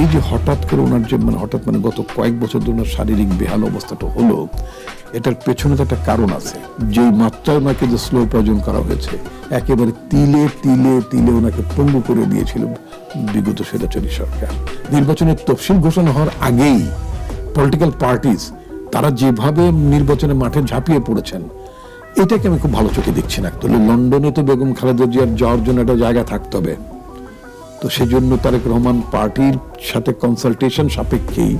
এই যে হঠাৎ করে ওনার যে হঠাৎ গত কয়েক বছর ধরে ওনার শারীরিক বেহাল অবস্থাটা হলো, এটার পেছনে তো একটা কারণ আছে। যে মাত্রায় ওনাকে যে স্লো পয়জন করা হয়েছে, একেবারে তিলে তিলে তিলে ওনাকে পঙ্গু করে দিয়েছিল বিগত স্বৈরাচারী সরকার। নির্বাচনের তফসিল ঘোষণা হওয়ার আগেই পলিটিক্যাল পার্টিজ তারা যেভাবে নির্বাচনের মাঠে ঝাঁপিয়ে পড়েছেন, এটাকে আমি খুব ভালো চোখে দেখছি না। তাহলে লন্ডনে তো বেগম খালেদা জিয়ার যাওয়ার জন্য একটা জায়গা থাকতে হবে, তো সেজন্য তারেক রহমান পার্টির সাথে কনসালটেশন সাপেক্ষেই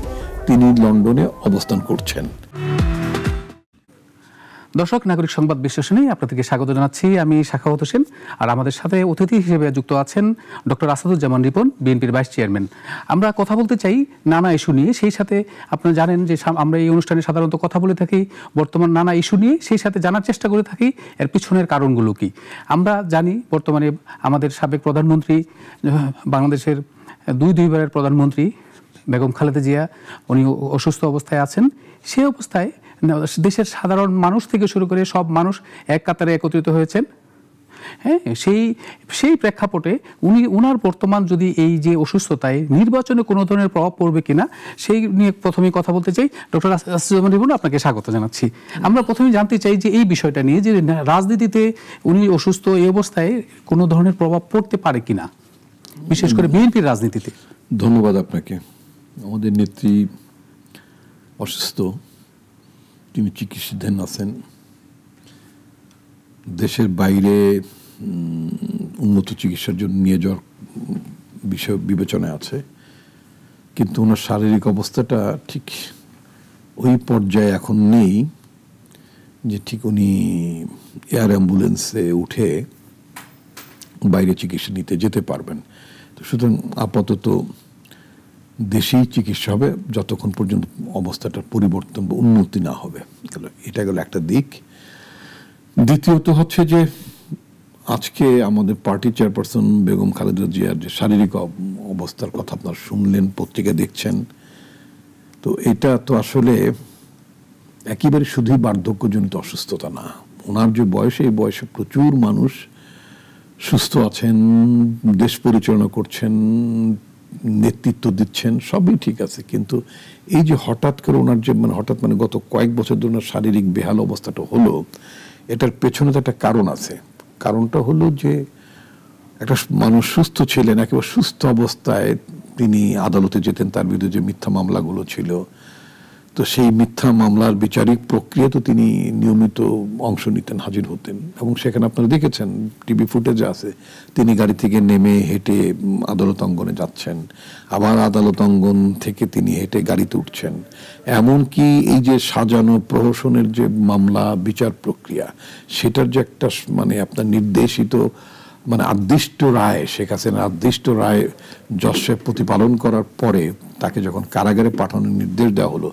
তিনি লন্ডনে অবস্থান করছেন। দর্শক, নাগরিক সংবাদ বিশ্লেষণে আপনাদেরকে স্বাগত জানাচ্ছি। আমি সাখাওয়াত হোসেন, আর আমাদের সাথে অতিথি হিসেবে যুক্ত আছেন ডক্টর আসাদুজ্জামান রিপন, বিএনপির ভাইস চেয়ারম্যান। আমরা কথা বলতে চাই নানা ইস্যু নিয়ে। সেই সাথে আপনারা জানেন যে আমরা এই অনুষ্ঠানে সাধারণত কথা বলে থাকি বর্তমান নানা ইস্যু নিয়ে, সেই সাথে জানার চেষ্টা করে থাকি এর পিছনের কারণগুলো কি। আমরা জানি বর্তমানে আমাদের সাবেক প্রধানমন্ত্রী, বাংলাদেশের দুইবারের প্রধানমন্ত্রী বেগম খালেদা জিয়া, উনি অসুস্থ অবস্থায় আছেন। সেই অবস্থায় দেশের সাধারণ মানুষ থেকে শুরু করে সব মানুষ এক কাতারে একত্রিত হয়েছেন। হ্যাঁ, সেই প্রেক্ষাপটে উনার বর্তমান যদি এই যে অসুস্থতায় নির্বাচনে কোনো ধরনের প্রভাব পড়বে কিনা, সেই নিয়ে প্রথমেই কথা বলতে চাই। ডক্টর আসাদুজ্জামান রিপন, আপনাকে স্বাগত জানাচ্ছি। আমরা প্রথমে জানতে চাই যে এই বিষয়টা নিয়ে, যে রাজনীতিতে উনি অসুস্থ এই অবস্থায় কোনো ধরনের প্রভাব পড়তে পারে কিনা, বিশেষ করে বিএনপির রাজনীতিতে। ধন্যবাদ আপনাকে। আমাদের নেত্রী অসুস্থ, তিনি চিকিৎসাধীন আছেন। দেশের বাইরে উন্নত চিকিৎসার জন্য নিয়ে যাওয়ার বিষয় বিবেচনায় আছে, কিন্তু ওনার শারীরিক অবস্থাটা ঠিক ওই পর্যায়ে এখন নেই যে ঠিক উনি এয়ার অ্যাম্বুলেন্সে উঠে বাইরে চিকিৎসা নিতে যেতে পারবেন। তো সুতরাং আপাতত দেশেই চিকিৎসা হবে যতক্ষণ পর্যন্ত অবস্থাটার পরিবর্তন বা উন্নতি না হবে। এটা গেল একটা দিক। দ্বিতীয়ত হচ্ছে যে আজকে আমাদের পার্টি চেয়ারপারসন বেগম খালেদা জিয়ার যে শারীরিক অবস্থার কথা আপনারা শুনলেন, পত্রিকা দেখছেন, তো এটা তো আসলে একেবারে শুধুই বার্ধক্যজনিত অসুস্থতা না। ওনার যে বয়স, এই বয়সে প্রচুর মানুষ সুস্থ আছেন, দেশ পরিচালনা করছেন, নেতৃত্ব দিচ্ছেন, সবই ঠিক আছে, কিন্তু এই যে হঠাৎ করে ওনার যে হঠাৎ গত কয়েক বছর ধরে ওনার শারীরিক বেহাল অবস্থাটা হলো, এটার পেছনে তো একটা কারণ আছে। কারণটা হলো যে একটা মানুষ সুস্থ ছিলেন, একেবারে সুস্থ অবস্থায় তিনি আদালতে যেতেন, তার বিরুদ্ধে যে মিথ্যা মামলাগুলো ছিল, তো সেই মিথ্যা মামলার বিচারিক প্রক্রিয়া তো তিনি নিয়মিত অংশ নিতেন, হাজির হতেন, এবং সেখানে আপনারা দেখেছেন, টিভি ফুটেজে আছে, তিনি গাড়ি থেকে নেমে হেঁটে আদালত অঙ্গনে যাচ্ছেন, আবার আদালত অঙ্গন থেকে তিনি হেঁটে গাড়িতে উঠছেন। এমনকি এই যে সাজানো প্রহসনের যে মামলা বিচার প্রক্রিয়া, সেটার যে একটা আপনার নির্দেশিত আদিষ্ট রায়, শেখ হাসিনার আদিষ্ট রায় যশে প্রতিপালন করার পরে তাকে যখন কারাগারে পাঠানোর নির্দেশ দেওয়া হলো,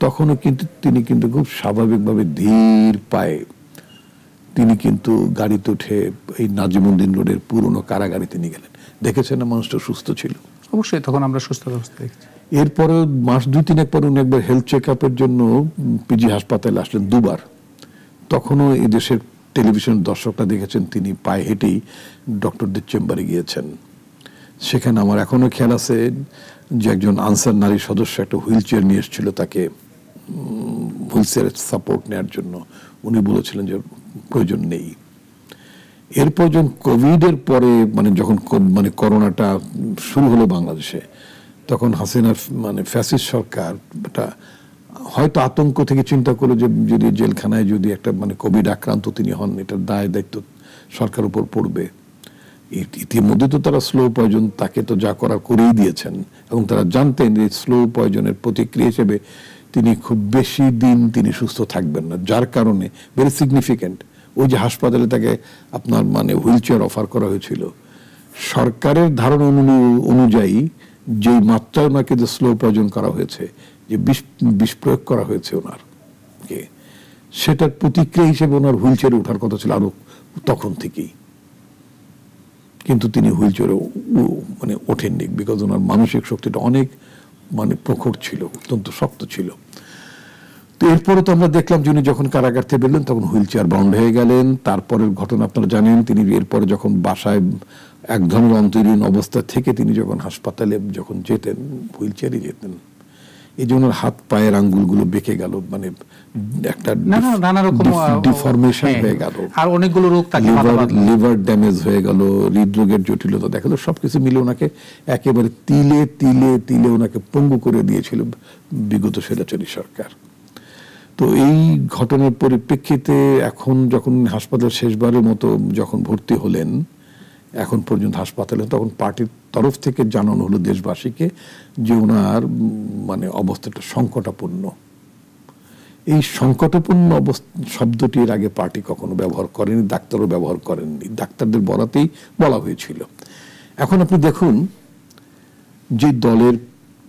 তখনও কিন্তু তিনি খুব স্বাভাবিকভাবে ধীর পায়ে তিনি গাড়িতে উঠে এই নাজিমুদ্দিন রোডের পুরনো কারাগারে তিনি গেলেন। দেখেছেন না, মানুষটা সুস্থ ছিল। অবশ্যই তখন আমরা সুস্থ অবস্থা দেখছি। এরপরে মাস 2-3 পর উনি একবার হেলথ চেক আপের জন্য পিজি হাসপাতালে আসলেন 2 বার। তখনও এই দেশের টেলিভিশন দর্শকরা দেখেছেন তিনি পায়ে হেঁটেই ডক্টরদের চেম্বারে গিয়েছেন। সেখানে আমার এখনো খেয়াল আছে যে একজন আনসার নারী সদস্য একটা হুইল চেয়ার নিয়ে এসেছিল তাকে হুইল চেয়ারের সাপোর্ট নেওয়ার জন্য। উনি বলেছিলেন যে প্রয়োজন নেই। এরপর যখন কোভিডের পরে যখন করোনাটা শুরু হলো বাংলাদেশে, তখন হাসিনার ফ্যাসিস্ট সরকার হয়তো আতঙ্ক থেকে চিন্তা করলো যে যদি জেলখানায় যদি একটা কোভিড আক্রান্ত তিনি হন, এটার দায় দায়িত্ব সরকার উপর পড়বে। ইতিমধ্যে তো তারা স্লো পয়জন তাকে তো যা করার করেই দিয়েছেন, এবং তারা জানতেন যে স্লো পয়জনের প্রতিক্রিয়া হিসেবে তিনি খুব বেশি দিন তিনি সুস্থ থাকবেন না, যার কারণে ভেরি সিগনিফিক্যান্ট ওই যে হাসপাতালে তাকে আপনার হুইল চেয়ার অফার করা হয়েছিল। সরকারের ধারণা অনুযায়ী যে মাত্রায় ওনাকে যে স্লো পয়জন করা হয়েছে, যে বিষ প্রয়োগ করা হয়েছে ওনারকে, সেটার প্রতিক্রিয়া হিসেবে ওনার হুইল চেয়ারে ওঠার কথা ছিল আরো তখন থেকেই, কিন্তু তিনি হুইল চেয়ারে ওঠেননি, বিকজ ওনার মানসিক শক্তিটা অনেক প্রখর ছিল, অত্যন্ত শক্ত ছিল। তো এরপরে তো আমরা দেখলাম যিনি যখন কারাগার থেকে বেরলেন তখন হুইল চেয়ার বাউন্ড হয়ে গেলেন। তারপরের ঘটনা আপনারা জানেন, তিনি এরপরে যখন বাসায় এক ধরনের অন্তরীণ অবস্থা থেকে তিনি যখন হাসপাতালে যখন যেতেন হুইল চেয়ারই যেতেন। এই জন্য হাত পায়ের আঙ্গুলগুলো বেঁকে গেল, মানে একটা নানা রকম ডিফরমেশন হয়ে গেল, আর অনেকগুলো রোগ তাকে লিভার ড্যামেজ হয়ে গেল, হৃদরোগের জটিলতা দেখা গেল। সবকিছু মিলে ওনাকে একেবারে তিলে তিলে তিলে ওনাকে পঙ্গু করে দিয়েছিল বিগত স্বৈরাচারী সরকার। তো এই ঘটনার পরিপ্রেক্ষিতে এখন যখন হাসপাতাল শেষবারের মতো যখন ভর্তি হলেন, এখন পর্যন্ত হাসপাতালে, তখন পার্টির তরফ থেকে জানানো হলো দেশবাসীকে যে ওনার মানে অবস্থাটা সংকটাপন্ন। এই সংকটাপন্ন শব্দটি এর আগে পার্টি কখনো ব্যবহার করেনি, ডাক্তারও ব্যবহার করেননি, ডাক্তারদের বরাতেই বলা হয়েছিল। এখন আপনি দেখুন যে দলের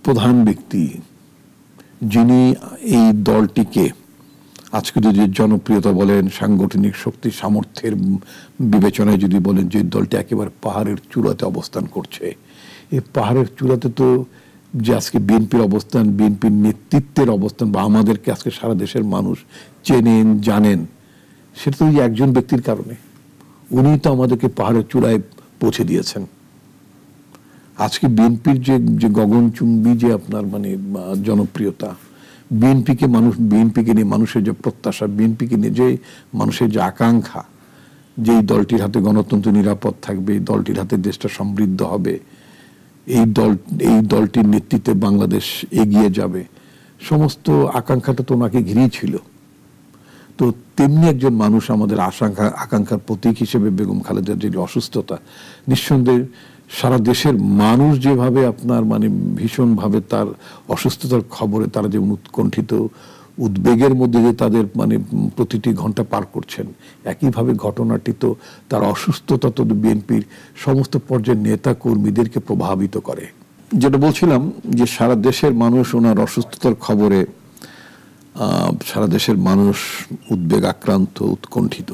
প্রধান ব্যক্তি, যিনি এই দলটিকে আজকে যদি জনপ্রিয়তা বলেন, সাংগঠনিক শক্তি সামর্থ্যের বিবেচনায় যদি বলেন, যে দলটি একেবারে পাহাড়ের চূড়াতে অবস্থান করছে, এই পাহাড়ের চূড়াতে তো যে আজকে বিএনপির অবস্থান, বিএনপির নেতৃত্বের অবস্থান, বা আমাদেরকে আজকে সারা দেশের মানুষ চেনেন জানেন, সেটা তো ওই একজন ব্যক্তির কারণে। উনি তো আমাদেরকে পাহাড়ের চূড়ায় পৌঁছে দিয়েছেন। আজকে বিএনপির যে গগনচুম্বী যে আপনার মানে জনপ্রিয়তা, বিএনপিকে নিয়ে মানুষের যে প্রত্যাশা, বিএনপিকে নিয়ে যে মানুষের যে আকাঙ্ক্ষা, যে এই দলটির হাতে গণতন্ত্র নিরাপদ থাকবে, এই দলটির হাতে দেশটা সমৃদ্ধ হবে, এই দলটির নেতৃত্বে বাংলাদেশ এগিয়ে যাবে, সমস্ত আকাঙ্ক্ষাটা তো ওনাকে ঘিরেই ছিল। তো তেমনি একজন মানুষ, আমাদের আকাঙ্ক্ষার প্রতীক হিসেবে বেগম খালেদার যে অসুস্থতা, নিঃসন্দেহে সারা দেশের মানুষ যেভাবে আপনার মানে ভীষণভাবে তার অসুস্থতার খবরে তারা যে উৎকণ্ঠিত, উদ্বেগের মধ্যে যে তাদের মানে প্রতিটি ঘন্টা পার করছেন, একইভাবে ঘটনাটি তো তার অসুস্থতা তো বিএনপির সমস্ত পর্যায়ের নেতা কর্মীদেরকে প্রভাবিত করে। যেটা বলছিলাম যে সারা দেশের মানুষ ওনার অসুস্থতার খবরে, সারা দেশের মানুষ উদ্বেগ আক্রান্ত, উৎকণ্ঠিত।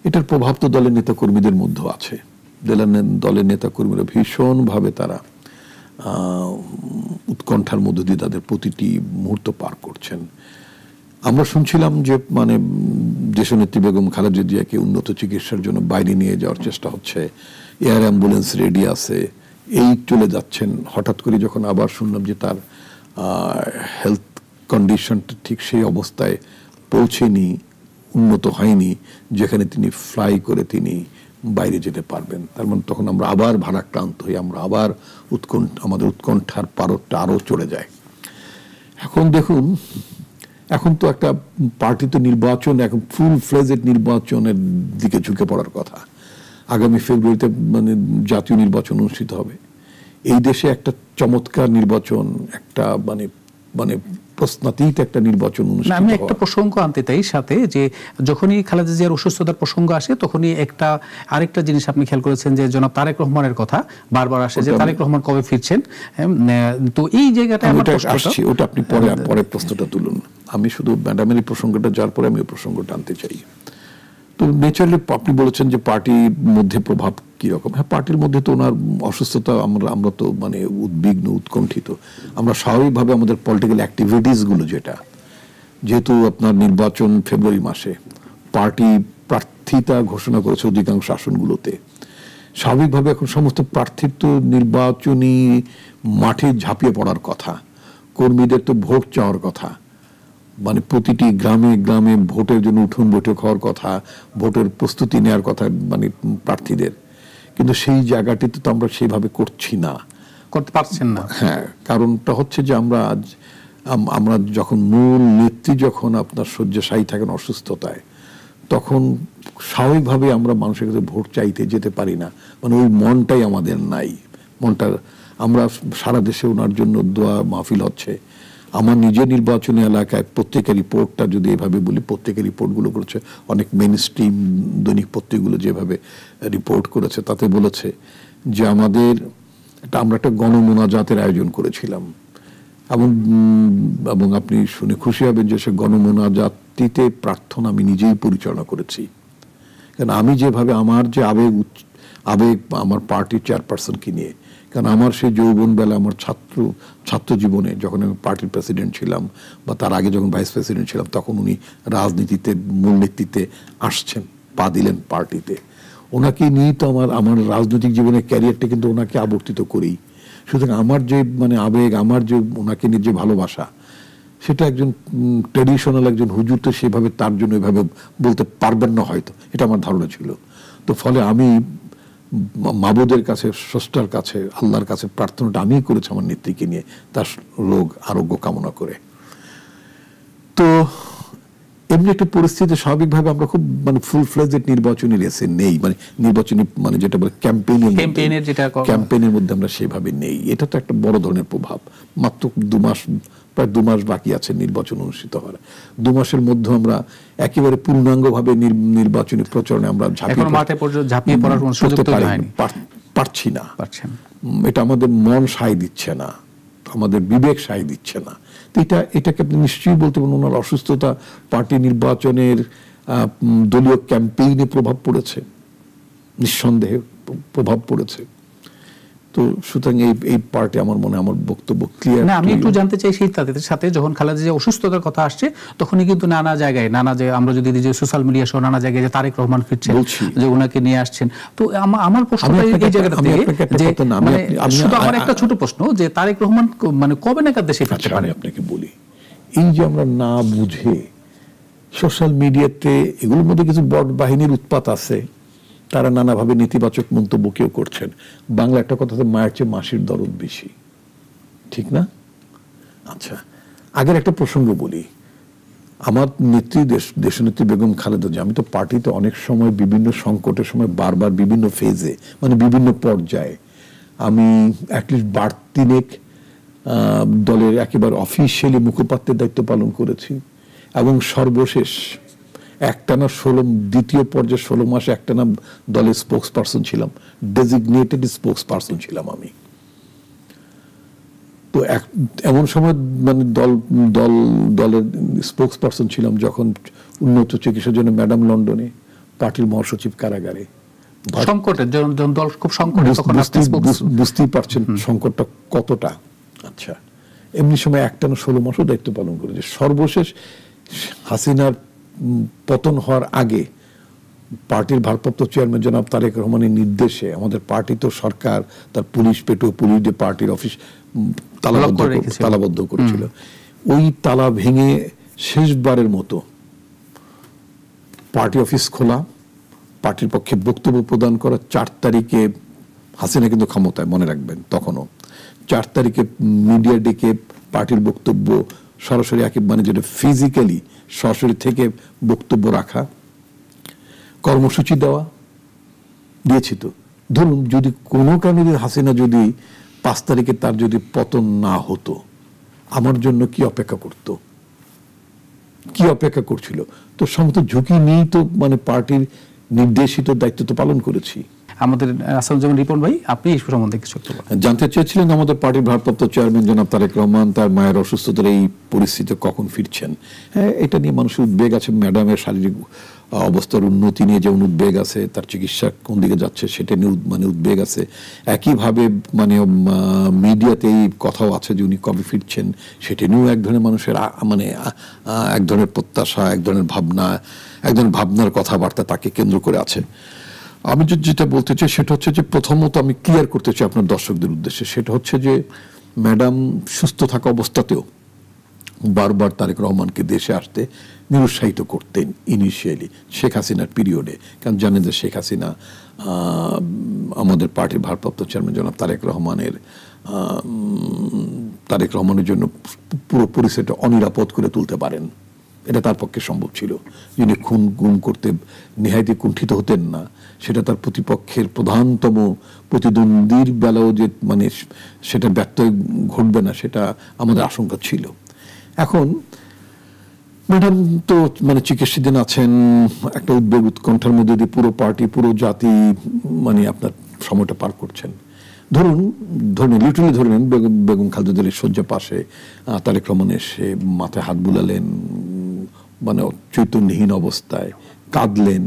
এটার প্রভাব তো দলের নেতা কর্মীদের মধ্যেও আছে। দলের নেতা কর্মীরা ভীষণভাবে তারা উৎকণ্ঠার মধ্য দিয়ে তাদের প্রতিটি মুহূর্ত পার করছেন। আমরা শুনছিলাম যে মানে দেশনেত্রী বেগম খালেদা জিয়াকে উন্নত চিকিৎসার জন্য বাইরে নিয়ে যাওয়ার চেষ্টা হচ্ছে, এয়ার অ্যাম্বুলেন্স রেডি আছে, এই চলে যাচ্ছেন। হঠাৎ করে যখন আবার শুনলাম যে তার হেলথ কন্ডিশনটা ঠিক সেই অবস্থায় পৌঁছেনি, উন্নত হয়নি যেখানে তিনি ফ্লাই করে তিনি বাইরে যেতে পারবেন, তার মানে তখন আমরা আবার ভারাক্রান্ত হই, আমরা আবার আমাদের উৎকণ্ঠার পারদটা আরও চড়ে যায়। এখন দেখুন, এখন তো একটা পার্টি তো নির্বাচন, এখন ফুল ফ্লেজেড নির্বাচনের দিকে ঝুঁকে পড়ার কথা। আগামী ফেব্রুয়ারিতে মানে জাতীয় নির্বাচন অনুষ্ঠিত হবে। এই দেশে একটা চমৎকার নির্বাচন, একটা মানে মানে প্রশ্নাতীত একটা নির্বাচন অনুষ্ঠিত। আমি একটা প্রসঙ্গ আনতে চাই সাথে, যে যখনই খালেদা জিয়ার অসুস্থতার প্রসঙ্গ আসে তখনই আরেকটা জিনিস আপনি খেয়াল করেছেন যে জনাব তারেক রহমানের কথা বারবার আসে, যে তারেক রহমান কবে ফিরছেন। তো এই জায়গাটা ওটা আপনি পরে প্রশ্নটা তুলুন। আমি শুধু ম্যাডামের এই প্রসঙ্গটা যাওয়ার পরে আমি ওই প্রসঙ্গটা আনতে চাই। তো নেচারালি আপনি বলেছেন যে পার্টির মধ্যে প্রভাব কিরকম। হ্যাঁ, পার্টির মধ্যে তো ওনার অসুস্থতা, আমরা তো মানে উদ্বিগ্ন, উৎকণ্ঠিত। আমরা স্বাভাবিকভাবে আমাদের পলিটিক্যাল অ্যাক্টিভিটিসগুলো, যেহেতু আপনার নির্বাচন ফেব্রুয়ারি মাসে, পার্টি প্রার্থিতা ঘোষণা করেছে অধিকাংশ আসনগুলোতে, স্বাভাবিকভাবে এখন সমস্ত প্রার্থীর তো নির্বাচনী মাঠে ঝাঁপিয়ে পড়ার কথা, কর্মীদের তো ভোট চাওয়ার কথা, মানে প্রতিটি গ্রামে গ্রামে ভোটের জন্য উঠোন বৈঠক হওয়ার কথা, ভোটের প্রস্তুতি নেওয়ার কথা মানে প্রার্থীদের। কিন্তু সেই জায়গাটিতে তো আমরা সেইভাবে করতে পারছেন না। হ্যাঁ, কারণটা হচ্ছে যে আমরা যখন মূল নেত্রী যখন আপনার শয্যাশায়ী থাকেন অসুস্থতায়, তখন স্বাভাবিকভাবে আমরা মানুষের কাছে ভোট চাইতে যেতে পারি না, মানে ওই মনটাই আমাদের নাই। আমরা সারা দেশে ওনার জন্য দোয়া মাহফিল হচ্ছে। আমার নিজের নির্বাচনী এলাকায় প্রত্যেকের রিপোর্টটা যদি এভাবে বলি, প্রত্যেকের রিপোর্টগুলো করেছে, অনেক মেইন স্ট্রিম দৈনিক পত্রিকাগুলো যেভাবে রিপোর্ট করেছে, তাতে বলেছে যে আমরা একটা গণমোনাজাতের আয়োজন করেছিলাম, এবং আপনি শুনে খুশি হবেন যে সে গণমোনাজাতটিতে প্রার্থনা আমি নিজেই পরিচালনা করেছি। কারণ আমি যেভাবে আমার যে আবেগ আমার পার্টির চেয়ারপারসনকে নিয়ে, কারণ আমার সেই যৌবন বেলা, আমার ছাত্র জীবনে যখন আমি পার্টির প্রেসিডেন্ট ছিলাম বা তার আগে যখন ভাইস প্রেসিডেন্ট ছিলাম, তখন উনি রাজনীতিতে মূল নেতৃত্বে আসছেন, পা দিলেন পার্টিতে। ওনাকে নিয়েই তো আমার রাজনৈতিক জীবনের ক্যারিয়ারটা কিন্তু ওনাকে আবর্তিত করেই। সুতরাং আমার যে আবেগ, আমার যে ওনাকে নিয়ে যে ভালোবাসা, সেটা একজন ট্র্যাডিশনাল একজন হুজুর তো সেভাবে তার জন্য এভাবে বলতে পারবেন না হয়তো, এটা আমার ধারণা ছিল। তো ফলে আমি মাবুদের কাছে, স্রষ্টার কাছে, আল্লাহর কাছে প্রার্থনাটা আমিই করেছি আমার নেত্রীকে নিয়ে, তার রোগ আরোগ্য কামনা করে। তো এমনি একটা পরিস্থিতি স্বাভাবিকভাবে আমরা খুব ফুল ফ্লেজড নির্বাচনী রেসে নেই, নির্বাচনী যেটা বলে ক্যাম্পেইনের মধ্যে আমরা সেভাবে নেই। এটা তো একটা বড় ধরনের প্রভাব। মাত্র প্রায় 2 মাস বাকি আছে নির্বাচন অনুষ্ঠিত হওয়ার। 2 মাসের মধ্যে আমরা একেবারে পূর্ণাঙ্গভাবে নির্বাচনী প্রচারণে আমরা ঝাঁপিয়ে পড়ার পারছি না। এটা আমাদের মন সায় দিচ্ছে না, আমাদের বিবেক সায় দিচ্ছে না। এটাকে আপনি নিশ্চয়ই বলতে পারেন ওনার অসুস্থতা পার্টি নির্বাচনের দলীয় ক্যাম্পেইনে প্রভাব পড়েছে, নিঃসন্দেহে প্রভাব পড়েছে। তো সুতরাং এই পার্টি আমার মনে আমার বক্তব্য ক্লিয়ার। না, আমি একটু জানতে চাই সেই সাথে যখন খালেদা জিয়া অসুস্থতার কথা আসছে, তখনই কিন্তু নানা জায়গায় যে আমরা যদি যে সোশ্যাল মিডিয়া সহ নানা জায়গায় যে তারেক রহমান ফিরছেন, যে ওনাকে নিয়ে আসছেন। তো আমার প্রশ্নটা এই জায়গাটা থেকে যে শুধু আমার একটা ছোট প্রশ্ন, যে তারেক রহমান কবে নাগাদ দেশে ফিরতে পারে? আপনাকে বলি, এই যে আমরা না বুঝে সোশ্যাল মিডিয়াতে এগুলোর মধ্যে কিছু বড় বাহিনীর উৎপাত আছে, তারা নানাভাবে নেতিবাচক মন্তব্য কেউ করছেন। বাংলা একটা কথা, মায়ের চেয়ে মাসির দরদ বেশি, ঠিক না? আচ্ছা, আগের একটা প্রসঙ্গ বলি। আমার নেত্রী দেশনেত্রী বেগম খালেদা জিয়া, আমি তো পার্টিতে অনেক সময় বিভিন্ন সংকটের সময় বারবার বিভিন্ন ফেজে বিভিন্ন পর্যায়ে আমি অ্যাটলিস্ট 3 দলের একেবারে অফিসিয়ালি মুখপাত্রের দায়িত্ব পালন করেছি, এবং সর্বশেষ একটানা দ্বিতীয় পর্যায়ে 16 মাসে একটানা দলের স্পোক্স পার্সন ছিলাম, ডেজিগনেটেড স্পোক্স পার্সন ছিলাম আমি। তো এমন সময় দলের স্পোক্স পার্সন ছিলাম যখন উন্নত চিকিৎসার জন্য ম্যাডাম লন্ডনে, পার্টির মহাসচিব কারাগারে। বুঝতেই পারছেন সংকটটা কতটা। আচ্ছা, এমনি সময় একটানা 16 মাসও দায়িত্ব পালন করেছে। সর্বশেষ হাসিনার পতন হওয়ার আগে পার্টির ভারপ্রাপ্ত চেয়ারম্যান জনাব তারেক রহমানের নির্দেশে আমাদের পার্টি তো সরকার তার পুলিশ দিয়ে পার্টির অফিস তালাবদ্ধ করেছিল। ওই তালা ভেঙে শেষবারের মতো পার্টি অফিস খোলা, পার্টির পক্ষে বক্তব্য প্রদান করা। 4 তারিখে হাসিনা কিন্তু ক্ষমতায়, মনে রাখবেন তখনও, 4 তারিখে মিডিয়া ডেকে পার্টির বক্তব্য সরাসরি যেটা ফিজিক্যালি সরাসরি থেকে বক্তব্য রাখা, কর্মসূচি দিয়েছি। তো ধরুন যদি কোনো কারণে হাসিনা যদি 5 তারিখে তার যদি পতন না হতো, আমার জন্য কি অপেক্ষা করছিল? তো সমস্ত ঝুঁকি নিয়েই তো পার্টির নির্দেশিত দায়িত্ব তো পালন করেছি। আমাদের আসাদুজ্জামান রিপন ভাই, আপনি এই সম্বন্ধে কিছু জানতে চেয়েছিলেন। আমাদের পার্টির ভারপ্রাপ্ত চেয়ারম্যান জনাব তারেক রহমান তার মায়ের অসুস্থতার এই পরিস্থিতিতে কখন ফিরছেন, হ্যাঁ, এটা নিয়ে মানুষের উদ্বেগ আছে। ম্যাডামের শারীরিক অবস্থার উন্নতি নিয়ে যেমন উদ্বেগ আছে, তার চিকিৎসা কোন দিকে যাচ্ছে সেটা নিয়ে উদ্বেগ আছে। একইভাবে মিডিয়াতে এই কথাও আছে যে উনি কবে ফিরছেন, সেটা নিয়েও এক ধরনের মানুষের এক ধরনের প্রত্যাশা, এক ধরনের ভাবনার কথাবার্তা তাকে কেন্দ্র করে আছে। আমি যেটা বলতে চাই সেটা হচ্ছে যে, প্রথমত আমি ক্লিয়ার করতে চাই আপনার দর্শকদের উদ্দেশ্যে, সেটা হচ্ছে যে ম্যাডাম সুস্থ থাকা অবস্থাতেও বারবার তারেক রহমানকে দেশে আসতে নিরুৎসাহিত করতেন ইনিশিয়ালি, শেখ হাসিনার পিরিয়ডে। কারণ জানেন যে শেখ হাসিনা আমাদের পার্টির ভারপ্রাপ্ত চেয়ারম্যান জনাব তারেক রহমানের জন্য পুরো পরিস্থিতিটা অনিরাপদ করে তুলতে পারেন, এটা তার পক্ষে সম্ভব ছিল। যিনি গুম করতে নেহায়তি কুণ্ঠিত হতেন না, সেটা তার প্রতিপক্ষের প্রধানতম প্রতিদ্বন্দ্বীর বেলাও যে সেটা ব্যর্থ ঘটবে না, সেটা আমাদের আশঙ্কা ছিল। এখন ম্যাডাম তো চিকিৎসাধীন আছেন, একটা উদ্বেগ উৎকণ্ঠার মধ্যে দিয়ে পুরো পার্টি, পুরো জাতি আপনার সময়টা পার করছেন। ধরুন লিটারালি ধরে নেন, বেগম খালেদা জিয়ার শয্যা পাশে তারেক রহমান এসে মাথায় হাত বুলালেন, চৈতন্যহীন অবস্থায় কাঁদলেন,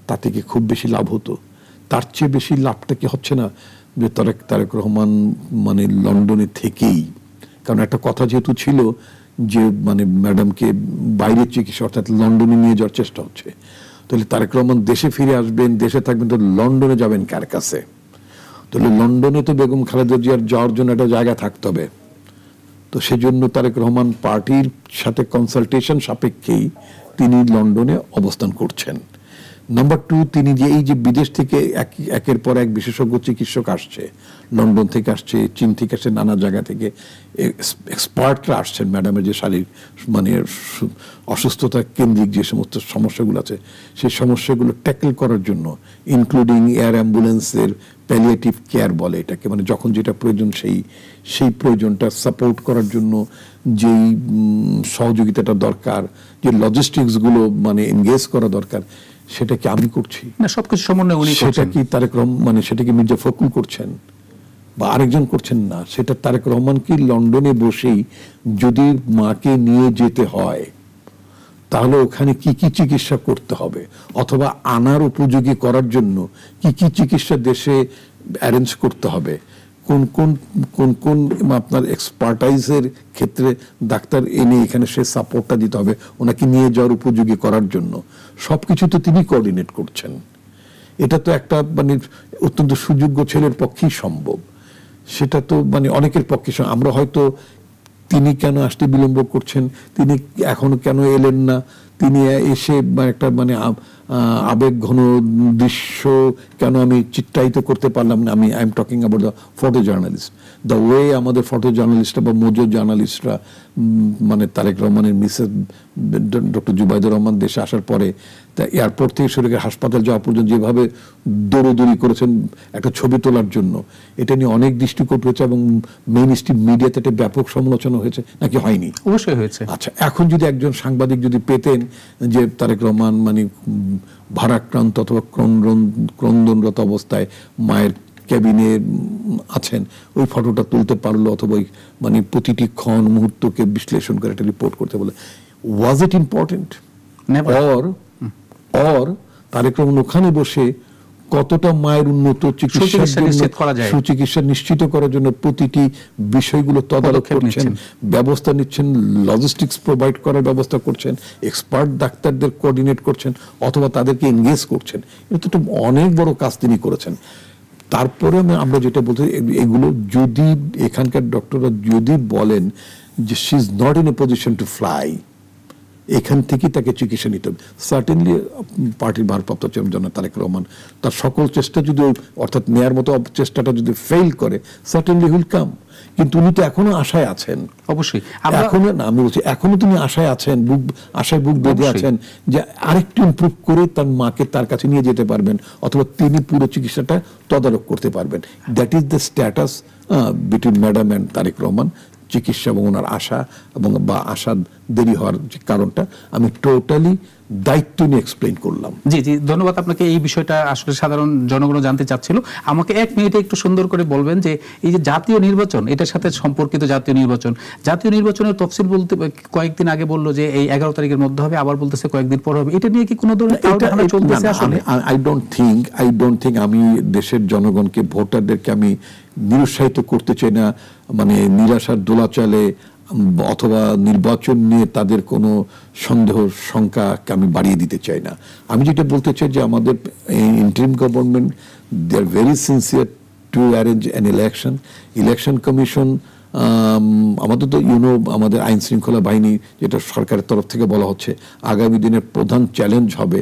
তাতে কি খুব বেশি লাভ হতো? তার চেয়ে বেশি লাভটা কি হচ্ছে না যে তারেক রহমান মানে লন্ডনে থেকেই, কারণ একটা কথা যেহেতু ছিল যে মানে ম্যাডামকে বাইরে চিকিৎসা অর্থাৎ লন্ডনে নিয়ে যাওয়ার চেষ্টা হচ্ছে, তাহলে তারেক রহমান দেশে ফিরে আসবেন, দেশে থাকবেন, তো লন্ডনে যাবেন কার কাছে? তাহলে লন্ডনে তো বেগম খালেদা জিয়ার যাওয়ার জন্য একটা জায়গা থাকতে হবে। তো সেজন্য তারেক রহমান পার্টির সাথে কনসালটেশন সাপেক্ষেই তিনি লন্ডনে অবস্থান করছেন। নাম্বার 2, তিনি যে এই যে বিদেশ থেকে একের পর এক বিশেষজ্ঞ চিকিৎসক আসছে, লন্ডন থেকে আসছে, চীন থেকে আসছে, নানা জায়গা থেকে এক্সপার্টরা আসছেন ম্যাডামের যে শারীরিক মানে অসুস্থতা কেন্দ্রিক যে সমস্ত সমস্যাগুলো আছে সেই সমস্যাগুলো ট্যাকেল করার জন্য, ইনক্লুডিং এয়ার অ্যাম্বুলেন্সের প্যালিয়েটিভ কেয়ার বলে এটাকে, মানে যখন যেটা প্রয়োজন সেই প্রয়োজনটা সাপোর্ট করার জন্য যেই সহযোগিতাটা দরকার, যে লজিস্টিক্সগুলো মানে এনগেজ করা দরকার, সেটা কি আমি করছি না? সবকিছু সমন্বয় উনি করছেন। সেটা কি তারেক রহমান মানে সেটা কি মির্জা ফখরুল করছেন বা আরেকজন করছেন না? সেটা তারেক রহমান কি লন্ডনে বসেই যদি মাকে নিয়ে যেতে হয় তাহলে ওখানে কি কি চিকিৎসা করতে হবে, অথবা আনার উপযোগী করার জন্য কি কি চিকিৎসা দেশে অ্যারেঞ্জ করতে হবে, কোন কোন কোন কোন আপনার এক্সপার্টাইজের ক্ষেত্রে ডাক্তার এনে এখানে সে সাপোর্টটা দিতে হবে ওনাকে নিয়ে যাওয়ার উপযোগী করার জন্য, সবকিছু তো তিনি কোঅর্ডিনেট করছেন। এটা তো একটা মানে অত্যন্ত সুযোগ্য ছেলের পক্ষেই সম্ভব। সেটা তো মানে অনেকের পক্ষে আমরা হয়তো তিনি কেন আসতে বিলম্ব করছেন, তিনি এখনো কেন এলেন না, তিনি এসে একটা মানে আবেগ ঘন দৃশ্য কেন আমি চিত্রায়িত করতে পারলাম না। I am talking about the photo journalist, the way আমাদের ফটো জার্নালিস্টরা বা মজুর জার্নালিস্টরা মানে তারেক রহমানের মিসেস ডক্টর জুবাইদুর রহমান দেশে আসার পরে তা এয়ারপোর্ট থেকে শুরু করে হাসপাতাল যাওয়া পর্যন্ত যেভাবে দৌড়দৌড়ি করেছেন একটা ছবি তোলার জন্য, এটা নিয়ে অনেক দৃষ্টিকোণ হয়েছে এবং মেইন স্ট্রিম মিডিয়াতে একটা ব্যাপক সমালোচনা হয়েছে, নাকি হয়নি? অবশ্যই হয়েছে। আচ্ছা, এখন যদি একজন সাংবাদিক যদি পেতেন যে তারেক রহমান মানে ভারাক্রান্ত অথবা ক্রন্দনরত অবস্থায় মায়ের ক্যাবিনে আছেন, ওই ফটোটা তুলতে পারলো, অথবা মানে প্রতিটি ক্ষণ মুহূর্তকে বিশ্লেষণ করে একটা রিপোর্ট করতে বলে, was it important? Or Tarique Rahman ওখানে বসে কতটা মায়ের উন্নত সুচিকিৎসা নিশ্চিত করার জন্য প্রতিটি বিষয়গুলো তদারক করছেন, ব্যবস্থা নিচ্ছেন, লজিস্টিক্স প্রোভাইড করার ব্যবস্থা করছেন, এক্সপার্ট ডাক্তারদের কোঅর্ডিনেট করছেন অথবা তাদেরকে এনগেজ করছেন। এটা তো অনেক বড় কাজ তিনি করেছেন। তারপরে আমরা যেটা বলতে, এগুলো যদি এখানকার ডক্টররা যদি বলেন যে she is not in a position to fly, এখান থেকে তাকে চিকিৎসা নিতে হবে, সার্টেনলি পার্টির ভারপ্রাপ্ত চেয়ারম্যান তারেক রহমান তার সকল চেষ্টা যদি অর্থাৎ নেয়ার মতো চেষ্টাটা যদি ফেল করে, সার্টেনলি হুইল কাম। কিন্তু উনি তো এখনো আশায় আছেন। অবশ্যই এখনো না, আমি বলছি এখনো তিনি আশায় আছেন, আশায় বুক বেঁধে আছেন যে আরেকটু ইমপ্রুভ করে তার মাকে তার কাছে নিয়ে যেতে পারবেন, অথবা তিনি পুরো চিকিৎসাটা তদারক করতে পারবেন। That is the status between madam and Tarek Rahman. চিকিৎসা এবং ওনার আশা এবং বা আশা দেরি হওয়ার যে কারণটা আমি টোটালি দায়িত্ব নিয়ে এক্সপ্লেইন করলাম। জি জি, ধন্যবাদ আপনাকে। এই বিষয়টা আসলে সাধারণ জনগণ জানতে চাচ্ছিল। আমাকে 1 মিনিটে একটু সুন্দর করে বলবেন যে এই যে জাতীয় নির্বাচন, এটার সাথে সম্পর্কিত জাতীয় নির্বাচনের তফসিল বলতে কয়েকদিন আগে বললো যে এই 11 তারিখের মধ্যে হবে, আবার বলতেছে কয়েকদিন পর হবে। এটা নিয়ে কি কোনো ধরনের চলতেছে? আসলে আই ডোন্ট থিঙ্ক আমি দেশের জনগণকে, ভোটারদেরকে আমি নিরুৎসাহিত করতে চাই না, মানে নিরাশার দোলাচলে অথবা নির্বাচন নিয়ে তাদের কোনো সন্দেহ শঙ্কাকে আমি বাড়িয়ে দিতে চাই না। আমি যেটা বলতে চাই যে আমাদের interim government they are very sincere to arrange an election commission. আমাদের তো আমাদের আইন শৃঙ্খলা বাহিনী, যেটা সরকারের তরফ থেকে বলা হচ্ছে আগামী দিনের প্রধান চ্যালেঞ্জ হবে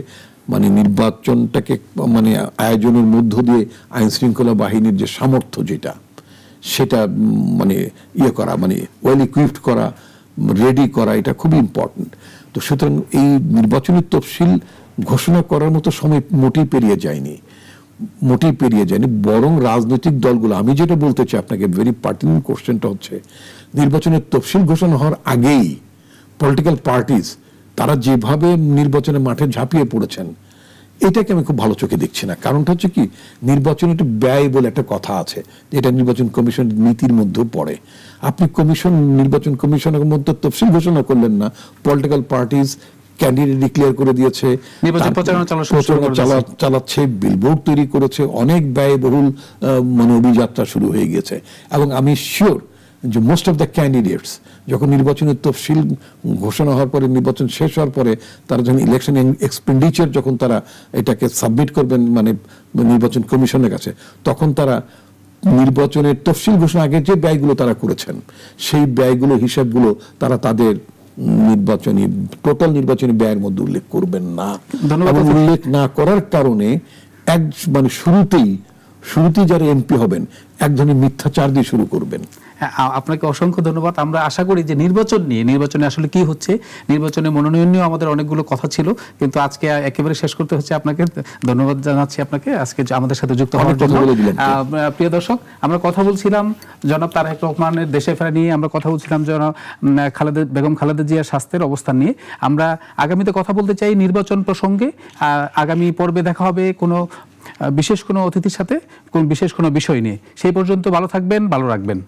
মানে নির্বাচনটাকে মানে আয়োজনের মধ্য দিয়ে আইন শৃঙ্খলা বাহিনীর যে সামর্থ্য যেটা সেটা মানে করা, মানে ওয়েল ইকুইপড করা, রেডি করা, এটা খুবই ইম্পর্টেন্ট। তো সুতরাং এই নির্বাচনী তফসিল ঘোষণা করার মতো সময় মোটেই পেরিয়ে যায়নি, বরং রাজনৈতিক দলগুলো, আমি যেটা বলতে চাই আপনাকে, ভেরি পার্টিনেন্ট কোশ্চেনটা হচ্ছে নির্বাচনের তফসিল ঘোষণা হওয়ার আগেই পলিটিক্যাল পার্টিস তারা যেভাবে নির্বাচনের মাঠে ঝাঁপিয়ে পড়েছেন, এটাকে আমি খুব ভালো চোখে দেখছি না। কারণটা হচ্ছে কি, নির্বাচন একটু ব্যয় বলে একটা কথা আছে, এটা নির্বাচন কমিশন নীতির মধ্যেও পড়ে। আপনি নির্বাচন কমিশনের মধ্যে তফসিল ঘোষণা করলেন না, পলিটিক্যাল পার্টিস ক্যান্ডিডেট ডিক্লেয়ার করে দিয়েছে, নির্বাচন প্রচারণা চালাচ্ছে, বিলবোর্ড তৈরি করেছে, অনেক ব্যয়বহুল মানে অভিযাত্রা শুরু হয়ে গেছে। এবং আমি শিওর যে মোস্ট অফ দ্য ক্যান্ডিডেটস যখন নির্বাচনের তফসিল ঘোষণা হওয়ার পরে, নির্বাচন শেষ হওয়ার পরে, তারা যখন ইলেকশন এক্সপেন্ডিচার যখন তারা এটাকে সাবমিট করবেন মানে নির্বাচন কমিশনের কাছে, তখন তারা নির্বাচনের তফসিল ঘোষণা আগে যে ব্যয়গুলো তারা করেছেন সেই ব্যয়গুলো হিসাবগুলো তারা তাদের টোটাল নির্বাচনী ব্যয়ের মধ্যে উল্লেখ করবেন না। এবং উল্লেখ না করার কারণে মানে শুরুতেই যারা এমপি হবেন এক ধরনের মিথ্যাচার দিয়ে শুরু করবেন। আপনাকে অসংখ্য ধন্যবাদ। আমরা আশা করি যে নির্বাচনে আসলে কি হচ্ছে, নির্বাচনে মনোনয়ন নিয়েও আমাদের অনেকগুলো কথা ছিল, কিন্তু আজকে একেবারে শেষ করতে হচ্ছে। আপনাকে ধন্যবাদ জানাচ্ছি আপনাকে আজকে আমাদের সাথে যুক্ত হওয়ার জন্য। প্রিয় দর্শক, আমরা কথা বলছিলাম জনাব তারেক রহমানের দেশে ফেরা নিয়ে, আমরা কথা বলছিলাম জনাব বেগম খালেদা জিয়ার স্বাস্থ্যের অবস্থান নিয়ে। আমরা আগামীতে কথা বলতে চাই নির্বাচন প্রসঙ্গে। আগামী পর্বে দেখা হবে কোনো বিশেষ কোনো অতিথির সাথে, বিশেষ কোনো বিষয় নিয়ে। সেই পর্যন্ত ভালো থাকবেন, ভালো রাখবেন।